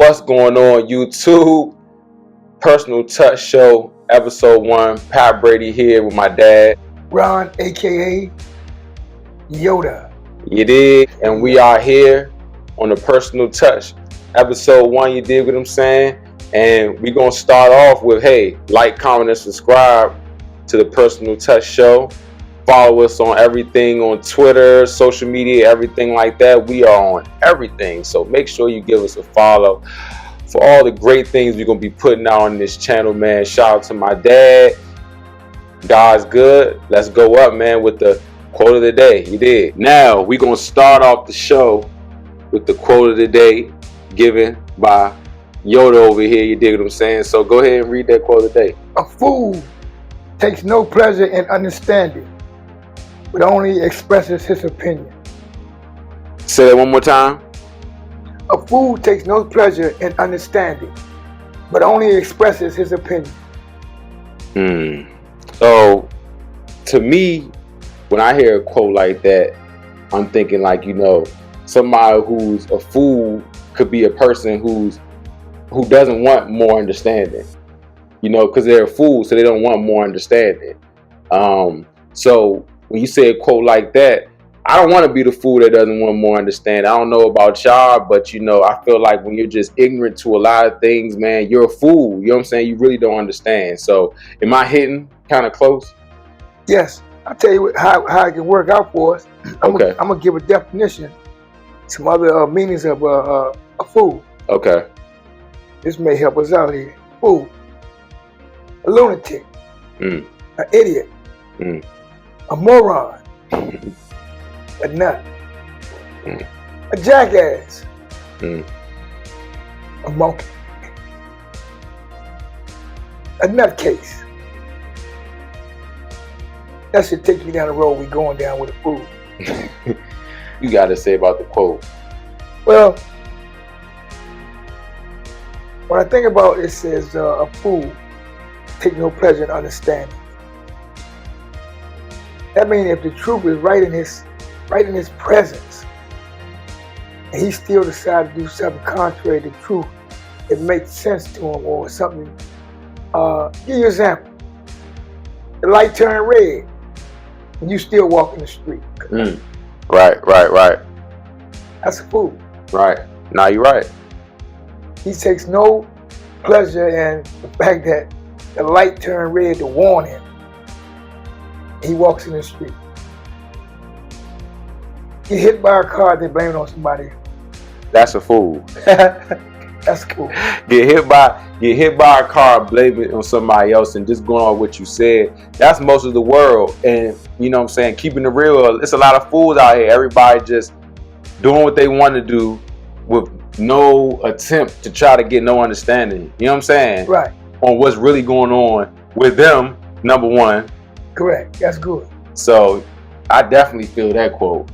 What's going on, YouTube? Personal Touch Show, episode 1. Pat Brady here with my dad, Ron, aka Yoda. You dig? And we are here on the Personal Touch, episode 1. You dig what I'm saying? And we're gonna start off with, hey, like, comment, and subscribe to the Personal Touch Show. Follow us on everything on Twitter, social media, everything like that. We are on everything. So make sure you give us a follow for all the great things we're going to be putting out on this channel, man. Shout out to my dad. God's good. Let's go up, man, with the quote of the day. You did. Now, we're going to start off the show with the quote of the day given by Yoda over here. You dig what I'm saying? So go ahead and read that quote of the day. A fool takes no pleasure in understanding, but only expresses his opinion. Say that one more time. A fool takes no pleasure in understanding, but only expresses his opinion. So, to me, when I hear a quote like that, I'm thinking like, somebody who's a fool could be a person who doesn't want more understanding. Because they're a fool, so they don't want more understanding. So when you say a quote like that, I don't want to be the fool that doesn't want more understanding. I don't know about y'all, but I feel like when you're just ignorant to a lot of things, man, you're a fool. You know what I'm saying? You really don't understand. So am I hitting kind of close? Yes. I'll tell you how it can work out for us. I'm Okay. going to give a definition, some other meanings of a fool. Okay. This may help us out here. Fool. A lunatic. An idiot. A moron. A nut. A jackass. A monkey. A nutcase. That should take you down the road we're going down with a fool. You got to say about the quote. Well, when I think about it, says a fool take no pleasure in understanding. That means if the truth is right in his presence, and he still decides to do something contrary to truth, it makes sense to him or something. Give you an example. The light turned red, and you still walk in the street. Right. That's a fool. Right. Now you're right. He takes no pleasure in the fact that the light turned red to warn him. He walks in the street. Get hit by a car, they blame it on somebody. That's a fool. That's cool. Get hit by a car, blame it on somebody else, and just going on what you said. That's most of the world. And you know what I'm saying, keeping it real, it's a lot of fools out here. Everybody just doing what they want to do with no attempt to try to get no understanding. You know what I'm saying? Right. On what's really going on with them, number one. Correct. That's good. So I definitely feel that quote.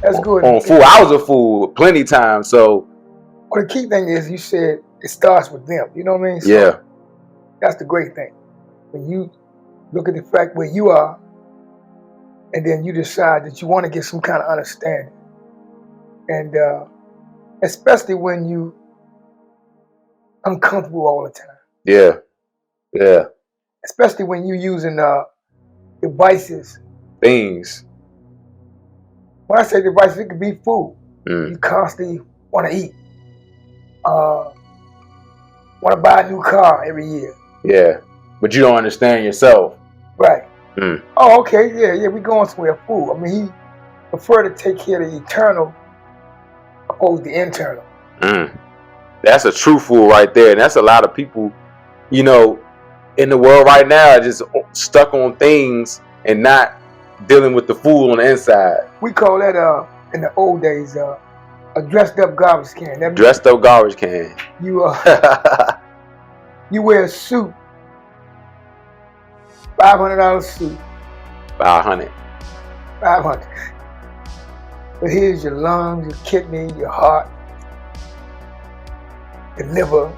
That's good. On fool. I was a fool plenty times. So well, the key thing is you said it starts with them. You know what I mean? So yeah. That's the great thing. When you look at the fact where you are, and then you decide that you want to get some kind of understanding. And especially when you uncomfortable all the time. Yeah. Especially when you're using devices. Things. When I say devices, it could be food. You constantly want to eat. Want to buy a new car every year. Yeah. But you don't understand yourself. Right. Oh, okay. Yeah. We going somewhere. Fool. I mean, he prefer to take care of the eternal opposed to the internal. That's a true fool right there. And that's a lot of people, in the world right now, just stuck on things and not dealing with the fool on the inside. We call that in the old days a dressed up garbage can. That dressed up garbage can. You you wear a suit, $500 suit. 500. 500. But here's your lungs, your kidney, your heart, your liver,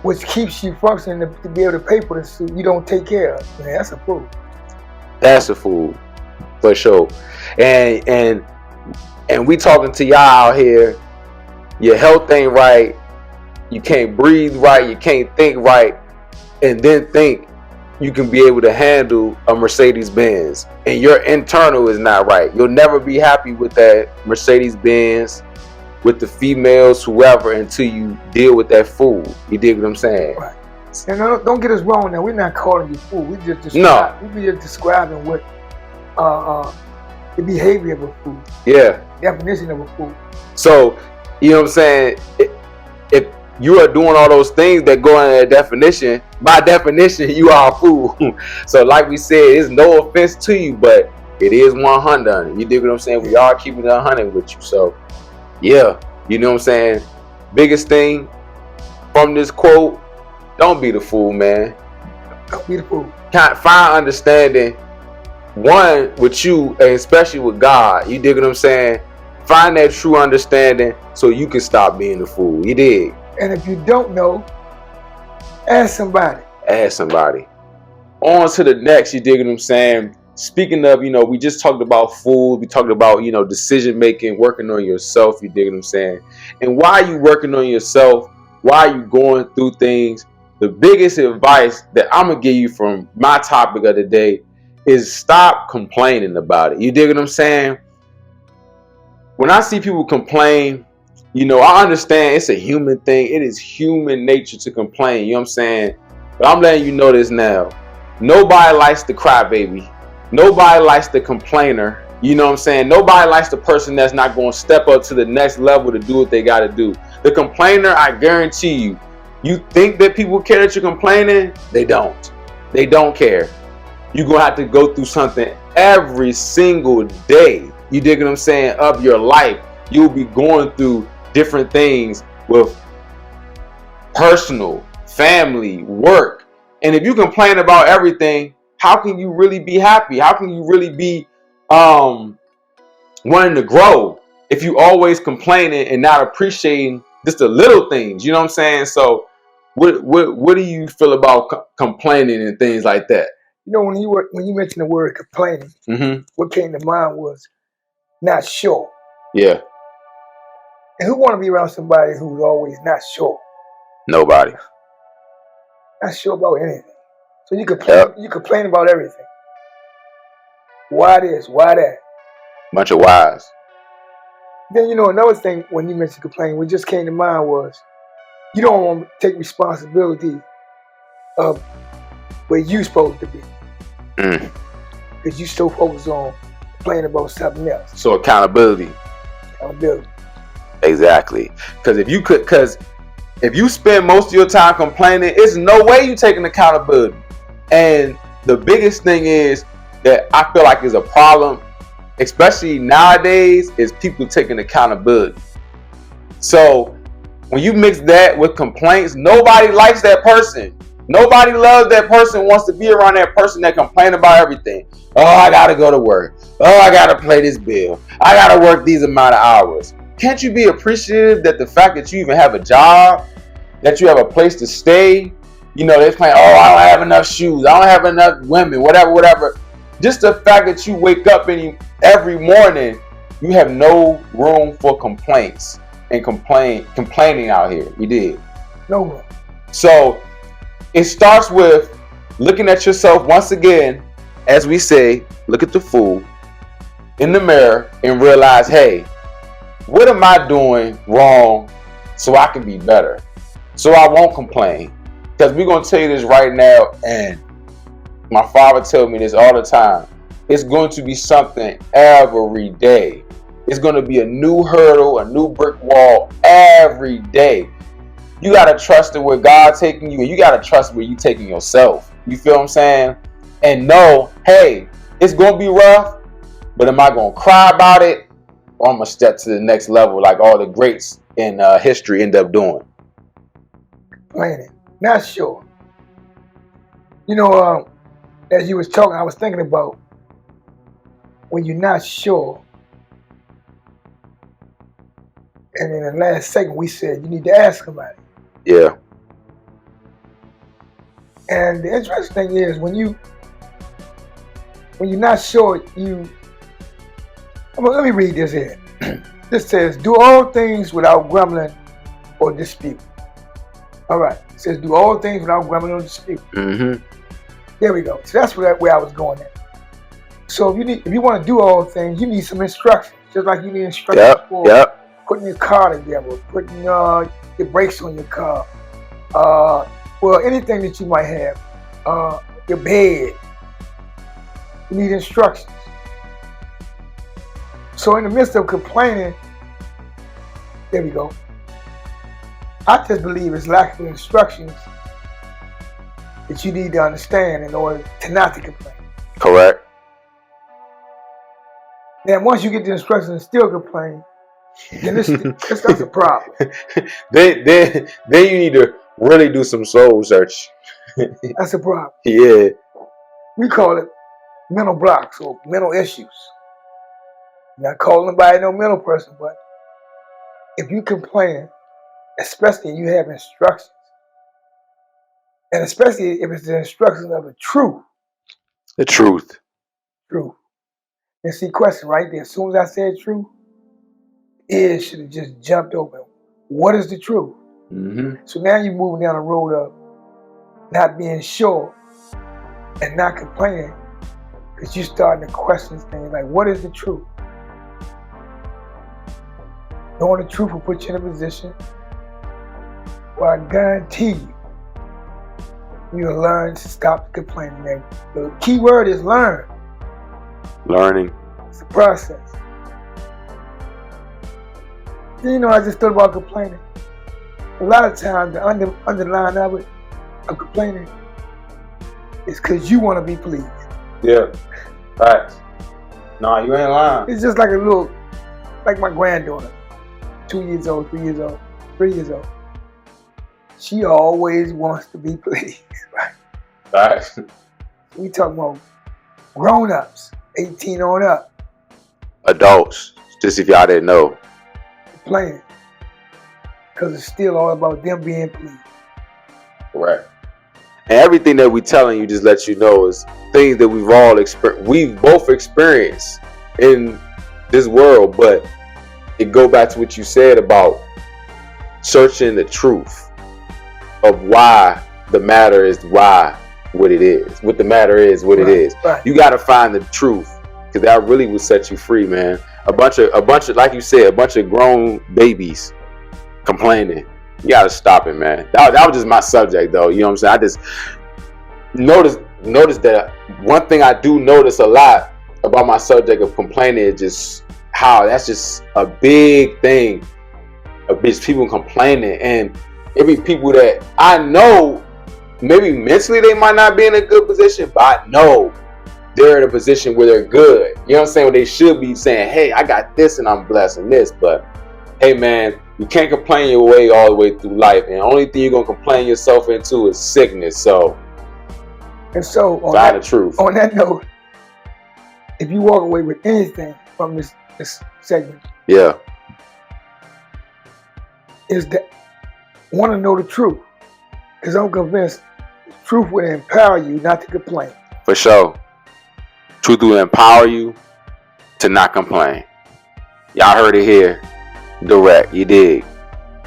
which keeps you functioning to be able to pay for the suit you don't take care of. Man, that's a fool. That's a fool, for sure. And we talking to y'all out here your health ain't right, you can't breathe right, you can't think right, and then think you can be able to handle a Mercedes-Benz, and your internal is not right. You'll never be happy with that Mercedes-Benz, with the females, whoever, until you deal with that fool. You dig what I'm saying? Right. And don't get us wrong now. We're not calling you fool. We just describing what the behavior of a fool. Yeah. Definition of a fool. So, you know what I'm saying? If you are doing all those things that go in that definition, by definition, you are a fool. So, like we said, it's no offense to you, but it is 100. You dig what I'm saying? We are keeping it 100 with you. So, yeah, you know what I'm saying? Biggest thing from this quote: don't be the fool, man. Don't be the fool. Find understanding, one, with you, and especially with God. You dig what I'm saying? Find that true understanding so you can stop being the fool. You dig? And if you don't know, ask somebody. Ask somebody. On to the next. You dig what I'm saying? Speaking of, we just talked about food. We talked about, decision making, working on yourself. You dig what I'm saying? And why you working on yourself? Why you going through things? The biggest advice that I'm going to give you from my topic of the day is stop complaining about it. You dig what I'm saying? When I see people complain, I understand it's a human thing. It is human nature to complain. You know what I'm saying? But I'm letting you know this now. Nobody likes the crybaby. Nobody likes the complainer. You know what I'm saying? Nobody likes the person that's not going to step up to the next level to do what they got to do. The complainer, I guarantee you, you think that people care that you're complaining? They don't. They don't care. You're going to have to go through something every single day. You dig what I'm saying? Of your life. You'll be going through different things with personal, family, work. And if you complain about everything, how can you really be happy? How can you really be wanting to grow if you always complaining and not appreciating just the little things? You know what I'm saying? So what do you feel about complaining and things like that? When you mentioned the word complaining, what came to mind was not sure. Yeah. And who want to be around somebody who's always not sure? Nobody. Not sure about anything. So you complain about everything. Why this? Why that? Bunch of whys. Then another thing when you mentioned complaining, what just came to mind was you don't want to take responsibility of where you supposed to be. Because you still focus on complaining about something else. So accountability. Exactly. Because if you spend most of your time complaining, it's no way you taking accountability. And the biggest thing is that I feel like is a problem, especially nowadays, is people taking accountability. So when you mix that with complaints, nobody likes that person. Nobody loves that person, wants to be around that person that complain about everything. Oh, I gotta go to work. Oh, I gotta pay this bill. I gotta work these amount of hours. Can't you be appreciative that the fact that you even have a job, that you have a place to stay? They're playing, oh, I don't have enough shoes. I don't have enough women, whatever. Just the fact that you wake up every morning, you have no room for complaints and complaining out here. You did. No room. So it starts with looking at yourself once again, as we say, look at the fool in the mirror and realize, hey, what am I doing wrong so I can be better? So I won't complain. Because we're going to tell you this right now, and my father tells me this all the time. It's going to be something every day. It's going to be a new hurdle, a new brick wall every day. You got to trust it where God's taking you, and you got to trust where you're taking yourself. You feel what I'm saying? And know, hey, it's going to be rough, but am I going to cry about it? Or I'm going to step to the next level like all the greats in history end up doing? Complaining. Not sure. As you was talking, I was thinking about when you're not sure. And in the last segment, we said you need to ask somebody. Yeah. And the interesting thing is when you're not sure, let me read this here. This says, do all things without grumbling or dispute. All right. It says, do all things without grumbling or dispute. Mm-hmm. There we go. So that's where I was going at. So if you want to do all things, you need some instructions. Just like you need instructions for putting your car together, putting your brakes on your car. Well, anything that you might have. Your bed. You need instructions. So in the midst of complaining, there we go. I just believe it's lack of instructions that you need to understand in order to not to complain. Correct. Then once you get the instructions and still complain, then that's a problem. then you need to really do some soul search. That's a problem. Yeah. We call it mental blocks or mental issues. I'm not calling nobody no mental person, but if you complain, especially if you have instructions, and especially if it's the instructions of the truth. The truth. Truth. And see, question right there. As soon as I said truth, it should have just jumped open. What is the truth? Mm-hmm. So now you're moving down the road of not being sure and not complaining because you're starting to question things like, what is the truth? Knowing the truth will put you in a position where I guarantee you'll learn to stop complaining. And the key word is learn. Learning. It's a process. You know, I just thought about complaining. A lot of times, the underline of it, of complaining, is because you want to be pleased. Yeah. Facts. Nah, you ain't lying. It's just like like my granddaughter, 2 years old, 3 years old, 3 years old. She always wants to be pleased, right? Facts. We talking about grown-ups, 18 on up. Adults, just if y'all didn't know. Playing. Because it's still all about them being pleased. Correct. And everything that we telling you just lets you know is things that we've both experienced in this world, but it go back to what you said about searching the truth of why the matter is what it is. What the matter is what it is. Right. You got to find the truth, because that really will set you free, man. A bunch of, like you said, a bunch of grown babies complaining. You got to stop it, man. That was just my subject, though. You know what I'm saying? I just notice that one thing I do notice a lot about my subject of complaining is just how that's just a big thing of people complaining. And it be people that I know maybe mentally they might not be in a good position, but I know they're in a position where they're good. You know what I'm saying? Where they should be saying, hey, I got this and I'm blessed in this. But hey, man, you can't complain your way all the way through life. And the only thing you're going to complain yourself into is sickness. So, find the truth. On that note, if you walk away with anything from this segment, yeah, is that want to know the truth. Because I'm convinced the truth will empower you not to complain. For sure. Truth will empower you to not complain. Y'all heard it here. Direct. You dig.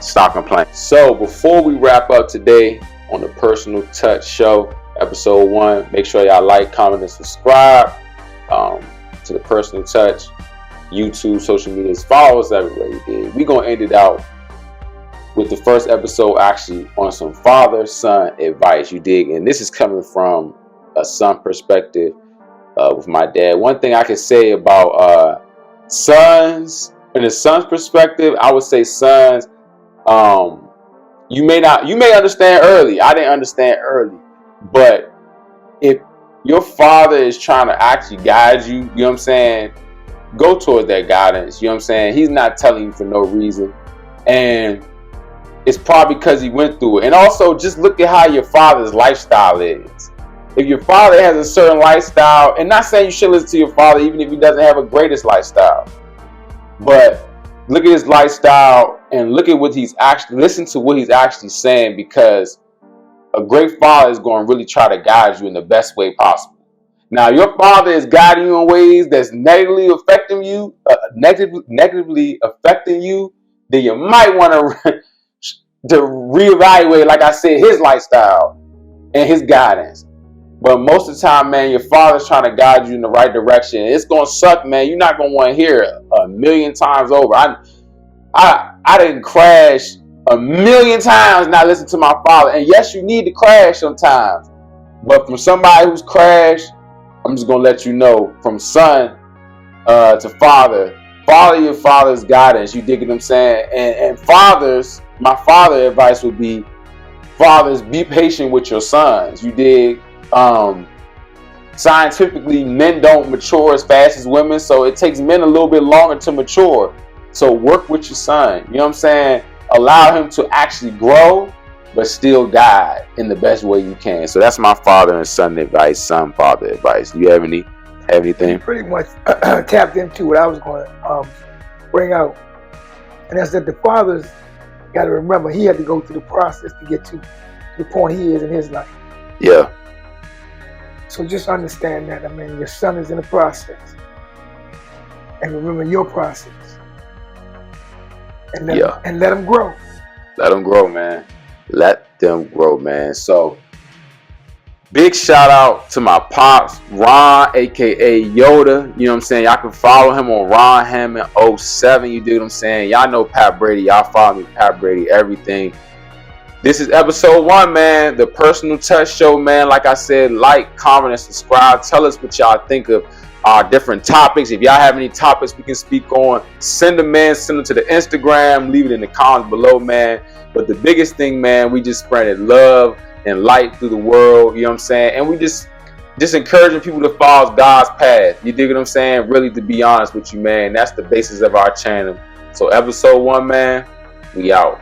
Stop complaining. So before we wrap up today on the Personal Touch Show, episode 1, make sure y'all like, comment, and subscribe to the Personal Touch YouTube, social medias. Follow us everywhere. You dig. We're going to end it out with the first episode actually on some father-son advice. You dig. And this is coming from a son perspective with my dad. One thing I can say about sons, in a son's perspective, I would say sons, you may understand early. I didn't understand early. But if your father is trying to actually guide you, you know what I'm saying, go towards that guidance. You know what I'm saying? He's not telling you for no reason. And it's probably because he went through it. And also, just look at how your father's lifestyle is. If your father has a certain lifestyle, and not saying you should listen to your father even if he doesn't have a greatest lifestyle, but look at his lifestyle and look at listen to what he's actually saying, because a great father is going to really try to guide you in the best way possible. Now, your father is guiding you in ways that's negatively affecting you, negatively affecting you, then you might want to reevaluate, like I said, his lifestyle and his guidance. But most of the time, man, your father's trying to guide you in the right direction. It's gonna suck, man. You're not gonna want to hear it a million times over. I didn't crash a million times not listen to my father. And yes, you need to crash sometimes. But from somebody who's crashed, I'm just gonna let you know, from son to father, follow your father's guidance. You dig what I'm saying? And fathers, my father advice would be, fathers, be patient with your sons. You dig? Scientifically, men don't mature as fast as women, so it takes men a little bit longer to mature. So work with your son. You know what I'm saying? Allow him to actually grow, but still guide in the best way you can. So that's my father and son advice, son father advice. Do you have anything? You pretty much tapped into what I was going to bring out, and that's that the fathers got to remember he had to go through the process to get to the point he is in his life. Yeah. So just understand that. I mean, your son is in the process, and remember your process, and let him grow. Let them grow, man. Let them grow, man. So, big shout out to my pops, Ron, aka Yoda. You know what I'm saying? Y'all can follow him on Ron Hammond 07. You do what I'm saying? Y'all know Pat Brady. Y'all follow me, Pat Brady, everything. This is episode 1, man. The Personal Touch Show, man. Like I said, like, comment, and subscribe. Tell us what y'all think of our different topics. If y'all have any topics we can speak on, send them in. Send them to the Instagram. Leave it in the comments below, man. But the biggest thing, man, we just spreading love and light through the world. You know what I'm saying? And we just encouraging people to follow God's path. You dig what I'm saying? Really, to be honest with you, man. That's the basis of our channel. So episode 1, man, we out.